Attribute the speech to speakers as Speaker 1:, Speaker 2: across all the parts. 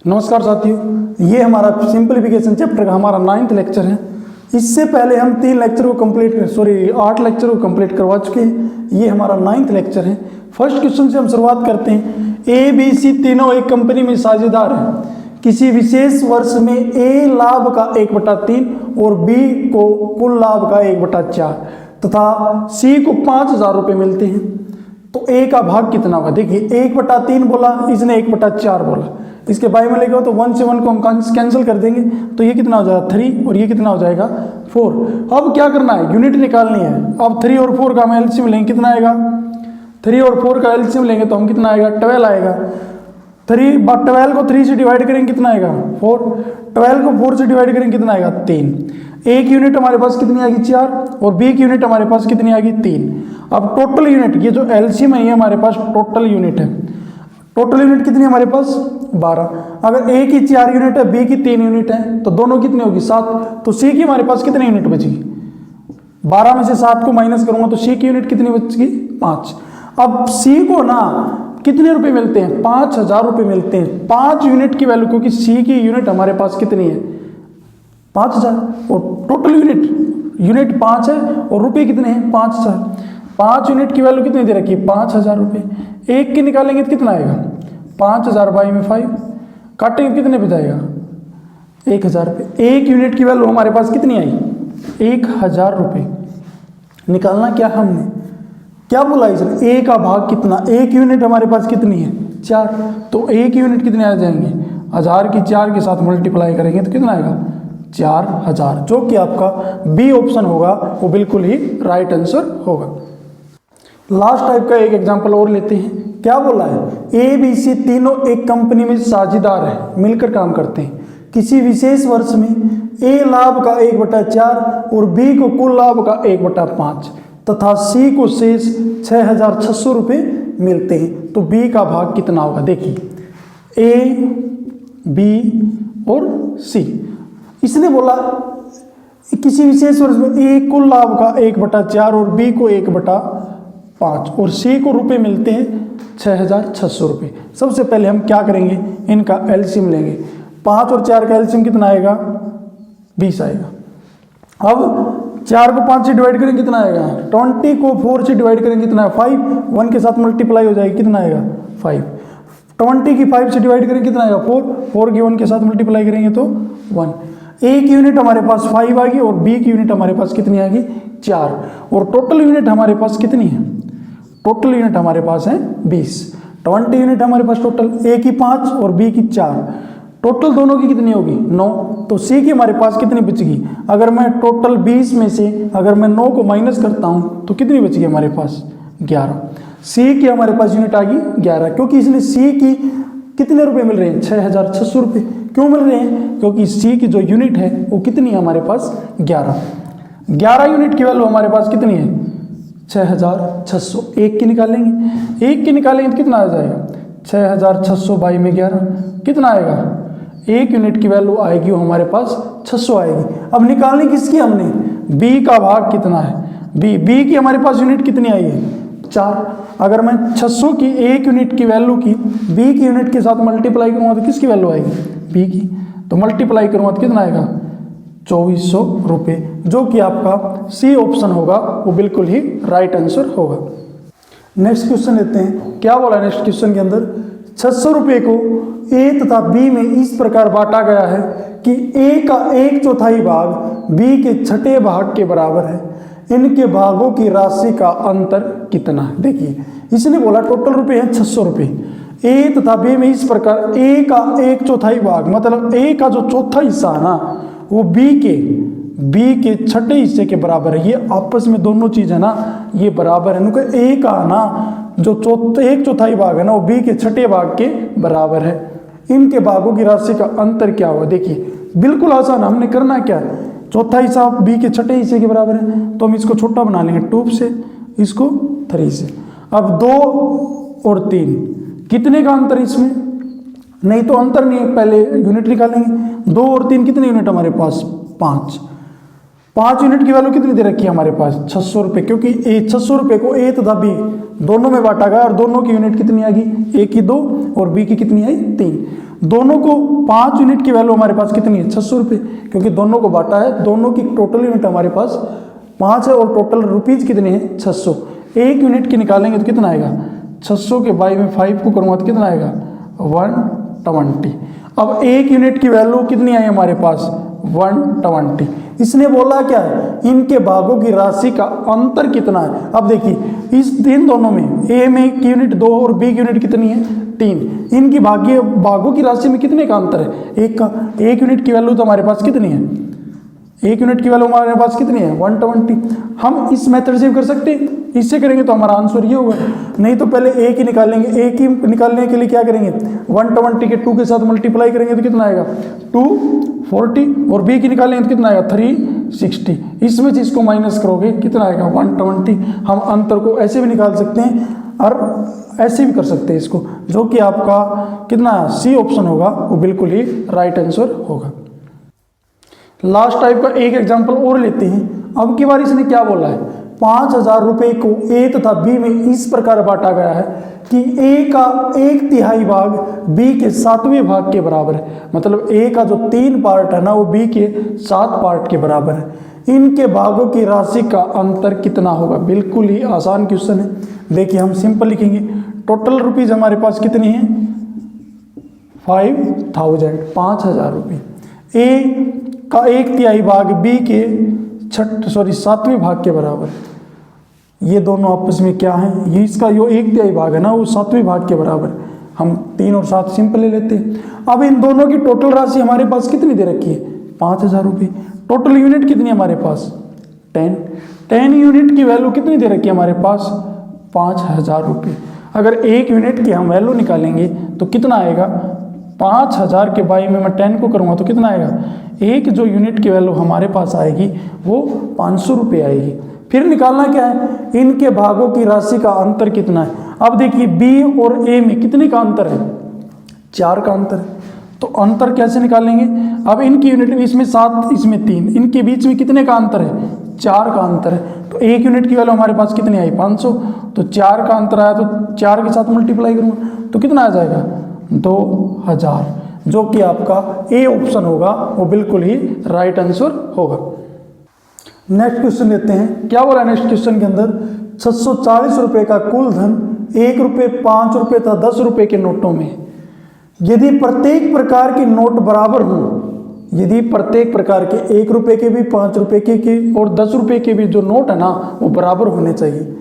Speaker 1: नमस्कार साथियों, ये हमारा सिंपलीफिकेशन चैप्टर का हमारा 9th लेक्चर है। इससे पहले हम 8 लेक्चर को कंप्लीट करवा चुके हैं। ये हमारा 9th लेक्चर है। फर्स्ट क्वेश्चन से हम शुरुआत करते हैं। ए बी सी तीनों एक कंपनी में साझेदार हैं। किसी विशेष वर्ष में ए लाभ का 1/3 और बी को कुल लाभ का 1/4 तथा सी को 5,000 रुपये मिलते हैं, तो ए का भाग कितना होगा? देखिए 1/3 बोला, इसने 1/4 बोला। इसके बाय में लेके 1 से 1 को हम कैंसिल कर देंगे, तो ये कितना हो जाएगा 3 और ये कितना हो जाएगा 4। अब क्या करना है? यूनिट निकालनी है। अब 3 और 4 का हम एलसीएम लेंगे, कितना आएगा? 3 और 4 का एलसीएम लेंगे तो हम कितना आएगा? 12 आएगा। 12 को 3 से डिवाइड करेंगे, कितना आएगा? 4। 12 को 4 से डिवाइड करेंगे, कितना आएगा? 3। एक यूनिट हमारे पास कितनी आएगी? 4। और बी की यूनिट हमारे पास कितनी आएगी? 3। अब टोटल यूनिट, ये जो एलसीएम है ये हमारे पास टोटल यूनिट है। टोटल यूनिट कितनी है हमारे पास? 12। अगर ए की 4 यूनिट है, बी की 3 यूनिट है, तो दोनों कितनी होगी? 7। तो सी की हमारे पास कितनी यूनिट बचेगी? 12 में से 7 को माइनस करूंगा तो सी की यूनिट कितनी बचेगी? 5। अब सी को ना कितने रुपए मिलते हैं? 5,000 रुपये मिलते हैं। 5 यूनिट की वैल्यू, क्योंकि सी की यूनिट हमारे पास कितनी है? 5,000। और टोटल यूनिट 5 है और रुपये कितने हैं? 5,000। 5 यूनिट की वैल्यू कितनी दे रखी है? 5,000 रुपये। एक की निकालेंगे तो कितना आएगा? 5,000 बाई में 5 काटेंगे, कितने बचाएगा? 1,000 रुपये। एक यूनिट की वैल्यू हमारे पास कितनी आई? 1,000 रुपये। निकालना क्या हमने? क्या बोला इसने? ए का भाग कितना? एक यूनिट हमारे पास कितनी है? 4। तो एक यूनिट कितने आ जाएंगे? 1000 की 4 के साथ मल्टीप्लाई करेंगे तो कितना आएगा? 4,000। जो कि आपका बी ऑप्शन होगा वो बिल्कुल ही राइट आंसर होगा। लास्ट टाइप का एक एग्जांपल और लेते हैं। क्या बोला है? ए बी सी तीनों एक कंपनी में साझेदार हैं, मिलकर काम करते हैं। किसी विशेष वर्ष में ए लाभ का 1/4 और बी को कुल लाभ का 1/5 तथा सी को शेष 6,600 रुपये मिलते हैं, तो बी का भाग कितना होगा? देखिए ए बी और सी। इसने बोला किसी विशेष वर्ष में ए कुल लाभ का 1/4 और बी को 1/5 और सी को रुपए मिलते हैं 6,600 रुपये। सबसे पहले हम क्या करेंगे? इनका एलसीएम लेंगे। 5 और 4 का एलसीएम कितना आएगा? 20 आएगा। अब 4 को 5 से डिवाइड करेंगे, कितना आएगा? 20 को 4 से डिवाइड करेंगे, कितना है? 5। 1 के साथ मल्टीप्लाई हो जाएगी, कितना आएगा? 5। 20 की 5 से डिवाइड करेंगे, कितना आएगा? 4। 4 की 1 के साथ मल्टीप्लाई करेंगे तो 1। ए की यूनिट हमारे पास 5 आ गई और बी की यूनिट हमारे पास कितनी आ गई? 4। और टोटल यूनिट हमारे पास कितनी है? टोटल यूनिट हमारे पास है 20। 20 यूनिट हमारे पास टोटल। ए की 5 और बी की 4, टोटल दोनों की कितनी होगी? 9। तो सी की हमारे पास कितनी बचेगी? अगर मैं टोटल 20 में से अगर मैं 9 को माइनस करता हूँ तो कितनी बचेगी हमारे पास? 11। सी की हमारे पास यूनिट आ गई 11, क्योंकि इसने सी की कितने रुपए मिल रहे हैं? 6,600 रुपये। क्यों मिल रहे हैं? क्योंकि सी की जो यूनिट है वो कितनी है हमारे पास? 11। 11 यूनिट की वैल्यू हमारे पास कितनी है? 6,600। एक की निकालेंगे, एक की निकालेंगे तो कितना आ जाएगा? 6,600 बाई में 11 कितना आएगा? एक यूनिट की वैल्यू आएगी वो हमारे पास 600 आएगी। अब निकालनी किसकी हमने? बी का भाग कितना है? बी की हमारे पास यूनिट कितनी आई है? 4। अगर मैं 600 की एक यूनिट की वैल्यू की बी की यूनिट के साथ मल्टीप्लाई करूँगा तो किसकी वैल्यू आएगी? बी की। तो मल्टीप्लाई करूँगा तो कितना आएगा? 2,400 रुपये। जो कि आपका सी ऑप्शन होगा वो बिल्कुल ही राइट आंसर होगा। नेक्स्ट क्वेश्चन लेते हैं। क्या बोला नेक्स्ट क्वेश्चन के अंदर? 600 रुपये को ए तथा बी में इस प्रकार बांटा गया है कि ए का 1/4 भाग बी के 6ठे भाग के बराबर है। इनके भागों की राशि का अंतर कितना है? देखिए इसने बोला टोटल रुपये हैं 600 रुपये। ए तथा बी में इस प्रकार ए का 1/4 भाग, मतलब ए का जो चौथा हिस्सा है ना वो बी के 6ठे हिस्से के बराबर है। ये आपस में दोनों चीज है ना ये बराबर है। उनका ए का ना जो 1/4 भाग है ना वो बी के 6ठे भाग के बराबर है। इनके भागों की राशि का अंतर क्या होगा? देखिए बिल्कुल आसान। हमने करना क्या है? चौथा हिस्सा बी के 6ठे हिस्से के बराबर है तो हम इसको छोटा बना लेंगे 2 से, इसको 3 से। अब 2 और 3 कितने का अंतर इसमें? नहीं तो अंतर नहीं है, पहले यूनिट निकालेंगे। 2 और 3 कितने यूनिट हमारे पास? 5। 5 यूनिट की वैल्यू कितनी दे रखी है हमारे पास? 600 रुपये। क्योंकि 600 रुपये को ए तथा बी दोनों में बांटा गया और दोनों की यूनिट कितनी आ गई? ए की 2 और बी की कितनी आई? 3। दोनों को 5 यूनिट की वैल्यू हमारे पास कितनी है 600 रुपये, क्योंकि दोनों को बांटा है, दोनों की टोटल यूनिट हमारे पास 5 है और टोटल रुपीज़ कितने हैं 600। 1 यूनिट की निकालेंगे तो कितना आएगा 600 के बाई में 5 को करूँगा तो कितना आएगा 120। अब 1 यूनिट की वैल्यू कितनी आई हमारे पास 120। इसने बोला क्या है इनके भागों की राशि का अंतर कितना है। अब देखिए इस इन दोनों में ए में की यूनिट 2 और बी की यूनिट कितनी है 3, इनकी भागों की राशि में कितने का अंतर है 1 का। 1 यूनिट की वैल्यू तो हमारे पास कितनी है 1 यूनिट की वैल्यू हमारे पास कितनी है 120। हम इस मेथड से भी कर सकते हैं, इससे करेंगे तो हमारा आंसर ये होगा। नहीं तो पहले ए की निकालेंगे, ए की निकालने के लिए क्या करेंगे 120 के 2 के साथ मल्टीप्लाई करेंगे तो कितना आएगा 240 और बी की निकालेंगे तो कितना आएगा 360। इसमें से इसको माइनस करोगे कितना आएगा 120। हम अंतर को ऐसे भी निकाल सकते हैं और ऐसे भी कर सकते हैं इसको, जो कि आपका कितना सी ऑप्शन होगा वो बिल्कुल ही राइट आंसर होगा। लास्ट टाइप का एक एग्जाम्पल और लेते हैं। अब की बार इसने क्या बोला है 5000 रुपये को ए तथा बी में इस प्रकार बांटा गया है कि ए का 1/3 भाग बी के 7वें भाग के बराबर है। मतलब ए का जो 3 पार्ट है ना वो बी के 7 पार्ट के बराबर है। इनके भागों की राशि का अंतर कितना होगा। बिल्कुल ही आसान क्वेश्चन है। देखिए हम सिंपल लिखेंगे, टोटल रुपीज हमारे पास कितनी है 5000 रुपये। ए का 1/3 भाग बी के 7वें भाग के बराबर। ये दोनों आपस में क्या है, ये इसका जो 1/3 भाग है ना वो 7वें भाग के बराबर। हम 3 और 7 सिंपल ले लेते हैं। अब इन दोनों की टोटल राशि हमारे पास कितनी दे रखी है 5000 रुपये। टोटल यूनिट कितनी है हमारे पास 10 यूनिट की वैल्यू कितनी दे रखी है हमारे पास 5000 रुपये। अगर 1 यूनिट की हम वैल्यू निकालेंगे तो कितना आएगा 5000 के बाई में मैं 10 को करूँगा तो कितना आएगा, एक जो यूनिट की वैल्यू हमारे पास आएगी वो 500 रुपये आएगी। फिर निकालना क्या है इनके भागों की राशि का अंतर कितना है। अब देखिए बी और ए में कितने का अंतर है 4 का अंतर है। तो अंतर कैसे निकालेंगे, अब इनकी यूनिट इसमें 7 इसमें 3, इनके बीच में कितने का अंतर है 4 का अंतर है। तो 1 यूनिट की वैल्यू हमारे पास कितनी आई 500, तो 4 का अंतर आया तो 4 के साथ मल्टीप्लाई करूँगा तो कितना आ जाएगा 2000, जो कि आपका ए ऑप्शन होगा वो बिल्कुल ही राइट आंसर होगा। नेक्स्ट क्वेश्चन लेते हैं। क्या बोला नेक्स्ट क्वेश्चन के अंदर 640 रुपये का कुल धन 1 रुपये 5 रुपये तथा 10 रुपये के नोटों में यदि प्रत्येक प्रकार के नोट बराबर हों, यदि प्रत्येक प्रकार के 1 रुपये के भी 5 रुपये के और 10 रुपये के भी जो नोट है ना वो बराबर होने चाहिए।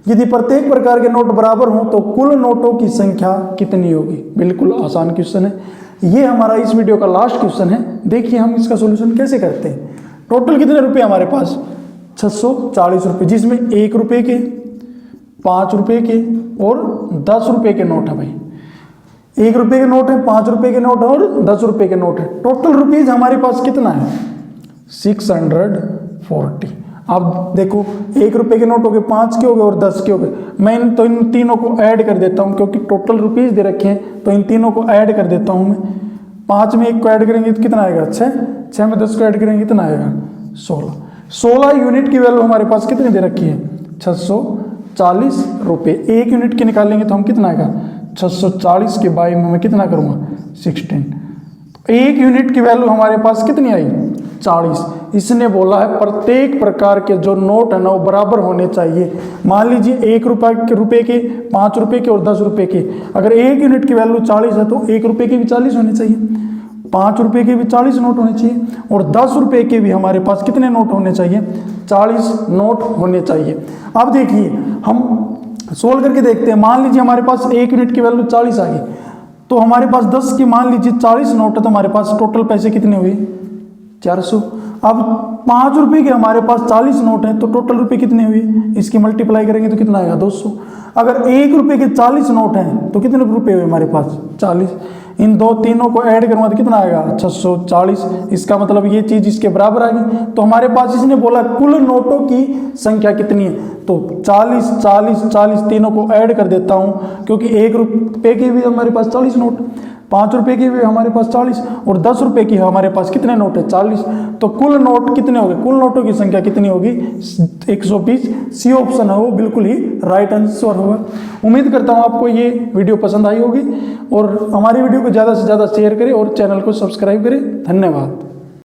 Speaker 1: यदि प्रत्येक प्रकार के नोट बराबर हों तो कुल नोटों की संख्या कितनी होगी। बिल्कुल आसान क्वेश्चन है। ये हमारा इस वीडियो का लास्ट क्वेश्चन है। देखिए हम इसका सॉल्यूशन कैसे करते हैं। टोटल कितने रुपए हमारे पास 640 रुपये, जिसमें 1 रुपये के 5 रुपये के और 10 रुपये के नोट है भाई। 1 रुपये के नोट है, 5 रुपये के नोट है और 10 रुपये के नोट है। टोटल रुपीज हमारे पास कितना है 640। अब देखो 1 रुपये के नोट हो गए, 5 के हो गए और 10 के हो गए। मैं इन तीनों को ऐड कर देता हूँ क्योंकि टोटल रुपीज दे रखे हैं, तो इन तीनों को ऐड कर देता हूँ मैं। 5 में 1 को ऐड करेंगे तो कितना आएगा 6 में 10 को ऐड करेंगे कितना आएगा 16 यूनिट की वैल्यू हमारे पास कितनी दे रखी है 640 रुपये। 1 यूनिट की निकालेंगे तो हम कितना आएगा 640 के बाई में मैं कितना करूँगा 16। 1 यूनिट की वैल्यू हमारे पास कितनी आई 40। इसने बोला है प्रत्येक प्रकार के जो नोट है ना वो बराबर होने चाहिए। मान लीजिए 1 रुपये के 5 रुपये के और 10 रुपये के। अगर 1 यूनिट की वैल्यू 40 है तो 1 रुपये के भी 40 होने चाहिए, 5 रुपये के भी 40 नोट होने चाहिए और 10 रुपये के भी हमारे पास कितने नोट होने चाहिए 40 नोट होने चाहिए। अब देखिए हम सोल्व करके देखते हैं। मान लीजिए हमारे पास 1 यूनिट की वैल्यू 40 आ गई, तो हमारे पास 10 की मान लीजिए 40 नोट है, तो हमारे पास टोटल पैसे कितने हुए 400। अब 5 रुपये के हमारे पास 40 नोट हैं तो टोटल रुपये कितने हुए, इसकी मल्टीप्लाई करेंगे तो कितना आएगा 200। अगर 1 रुपये के 40 नोट हैं तो कितने रुपये हुए हमारे पास 40। इन तीनों को ऐड करूँगा तो कितना आएगा 640। इसका मतलब ये चीज़ इसके बराबर आ गई। तो हमारे पास इसने बोला कुल नोटों की संख्या कितनी है, तो 40 40 40 तीनों को ऐड कर देता हूँ क्योंकि 1 रुपये के भी हमारे पास 40 नोट। 5 रुपए की भी हमारे पास 40 और 10 रुपए की हमारे पास कितने नोट है 40। तो कुल नोट कितने हो गए, कुल नोटों की संख्या कितनी होगी 120। सी ऑप्शन है वो बिल्कुल ही राइट आंसर होगा। उम्मीद करता हूँ आपको ये वीडियो पसंद आई होगी और हमारी वीडियो को ज़्यादा से ज़्यादा शेयर करें और चैनल को सब्सक्राइब करें। धन्यवाद।